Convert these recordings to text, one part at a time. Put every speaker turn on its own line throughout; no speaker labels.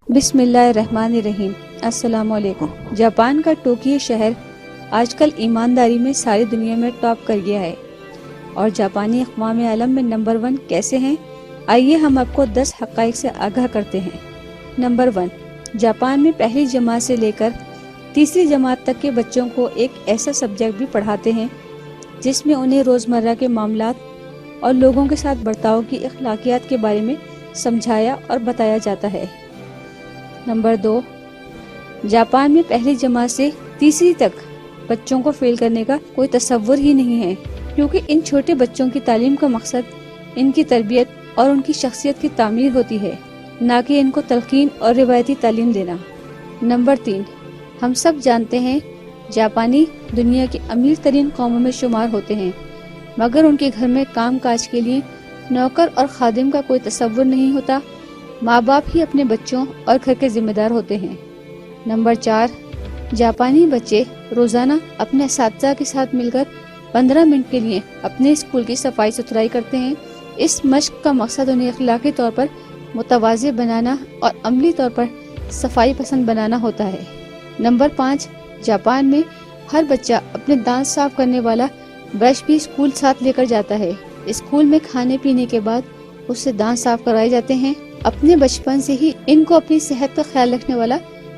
بسم اللہ الرحمن الرحیم۔ السلام علیکم۔ جاپان کا ٹوکیو شہر آج کل ایمانداری میں ساری دنیا میں ٹاپ کر گیا ہے، اور جاپانی اقوام عالم میں نمبر 1 کیسے ہیں؟ آئیے ہم آپ کو 10 حقائق سے آگاہ کرتے ہیں۔ نمبر 1، جاپان میں پہلی جماعت سے لے کر تیسری جماعت تک کے بچوں کو ایک ایسا سبجیکٹ بھی پڑھاتے ہیں جس میں انہیں روزمرہ کے معاملات اور لوگوں کے ساتھ برتاؤ کی اخلاقیات کے بارے میں سمجھایا اور بتایا جاتا ہے۔ نمبر 2، جاپان میں پہلی جماعت سے تیسری تک بچوں کو فیل کرنے کا کوئی تصور ہی نہیں ہے، کیونکہ ان چھوٹے بچوں کی تعلیم کا مقصد ان کی تربیت اور ان کی شخصیت کی تعمیر ہوتی ہے، نہ کہ ان کو تلقین اور روایتی تعلیم دینا۔ نمبر 3، ہم سب جانتے ہیں جاپانی دنیا کی امیر ترین قوموں میں شمار ہوتے ہیں، مگر ان کے گھر میں کام کاج کے لیے نوکر اور خادم کا کوئی تصور نہیں ہوتا، ماں باپ ہی اپنے بچوں اور گھر کے ذمہ دار ہوتے ہیں۔ نمبر 4، جاپانی بچے روزانہ اپنے اساتذہ کے ساتھ مل کر 15 منٹ کے لیے اپنے اسکول کی صفائی ستھرائی کرتے ہیں۔ اس مشق کا مقصد انہیں اخلاقی طور پر متواضع بنانا اور عملی طور پر صفائی پسند بنانا ہوتا ہے۔ نمبر 5، جاپان میں ہر بچہ اپنے دانت صاف کرنے والا برش بھی اسکول ساتھ لے کر جاتا ہے۔ اسکول میں کھانے پینے کے بعد اس سے دانت صاف کروائے جاتے ہیں۔ اپنے بچپن سے ہی ان کو اپنی صحت کا خیال رکھنے والا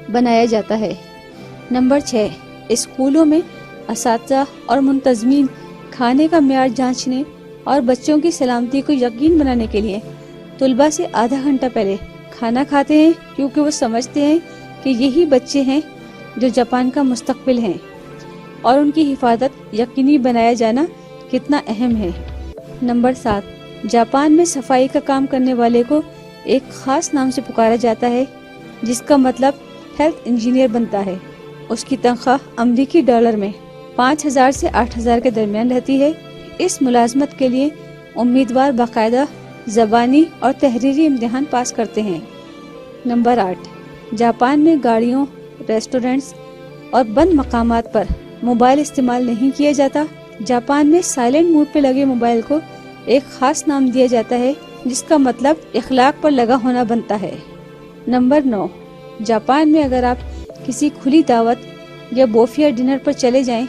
بنایا جاتا ہے۔ نمبر 6، اسکولوں میں اساتذہ اور منتظمین کھانے کا معیار جانچنے اور بچوں کی سلامتی کو یقین بنانے کے لیے طلباء سے آدھا گھنٹہ پہلے کھانا کھاتے ہیں، کیونکہ وہ سمجھتے ہیں کہ یہی بچے ہیں جو جاپان کا مستقبل ہیں، اور ان کی حفاظت یقینی بنایا جانا کتنا اہم ہے۔ نمبر 7، جاپان میں صفائی کا کام کرنے والے کو ایک خاص نام سے پکارا جاتا ہے، جس کا مطلب ہیلتھ انجینئر بنتا ہے۔ اس کی تنخواہ امریکی ڈالر میں 5000 سے 8000 کے درمیان رہتی ہے۔ اس ملازمت کے لیے امیدوار باقاعدہ زبانی اور تحریری امتحان پاس کرتے ہیں۔ نمبر 8، جاپان میں گاڑیوں، ریسٹورنٹس اور بند مقامات پر موبائل استعمال نہیں کیا جاتا۔ جاپان میں سائلنٹ موڈ پہ لگے موبائل کو ایک خاص نام دیا جاتا ہے، جس کا مطلب اخلاق پر لگا ہونا بنتا ہے۔ نمبر 9، جاپان میں اگر آپ کسی کھلی دعوت یا بوفیا ڈنر پر چلے جائیں،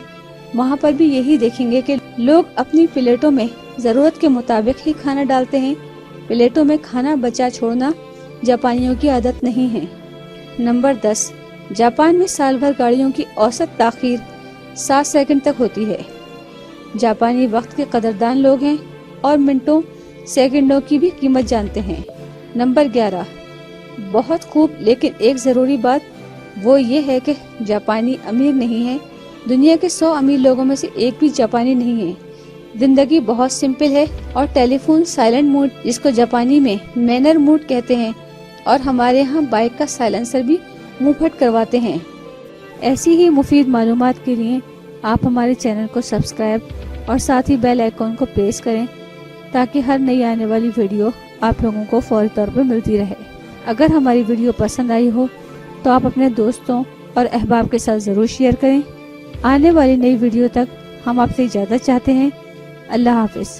وہاں پر بھی یہی دیکھیں گے کہ لوگ اپنی پلیٹوں میں ضرورت کے مطابق ہی کھانا ڈالتے ہیں۔ پلیٹوں میں کھانا بچا چھوڑنا جاپانیوں کی عادت نہیں ہے۔ نمبر 10، جاپان میں سال بھر گاڑیوں کی اوسط تاخیر 7 سیکنڈ تک ہوتی ہے۔ جاپانی وقت کے قدردان لوگ ہیں اور منٹوں سیکنڈوں کی بھی قیمت جانتے ہیں۔ نمبر 11، بہت خوب لیکن ایک ضروری بات وہ یہ ہے کہ جاپانی امیر نہیں ہے۔ دنیا کے 100 امیر لوگوں میں سے ایک بھی جاپانی نہیں ہے۔ زندگی بہت سمپل ہے، اور ٹیلی فون سائلنٹ موڈ، جس کو جاپانی میں مینر موڈ کہتے ہیں، اور ہمارے ہاں بائک کا سائلنسر بھی منہ پھٹ کرواتے ہیں۔ ایسی ہی مفید معلومات کے لیے آپ ہمارے چینل کو سبسکرائب اور ساتھ ہی بیل آئیکن کو پریس کریں، تاکہ ہر نئی آنے والی ویڈیو آپ لوگوں کو فوری طور پر ملتی رہے۔ اگر ہماری ویڈیو پسند آئی ہو تو آپ اپنے دوستوں اور احباب کے ساتھ ضرور شیئر کریں۔ آنے والی نئی ویڈیو تک ہم آپ سے اجازت چاہتے ہیں۔ اللہ حافظ۔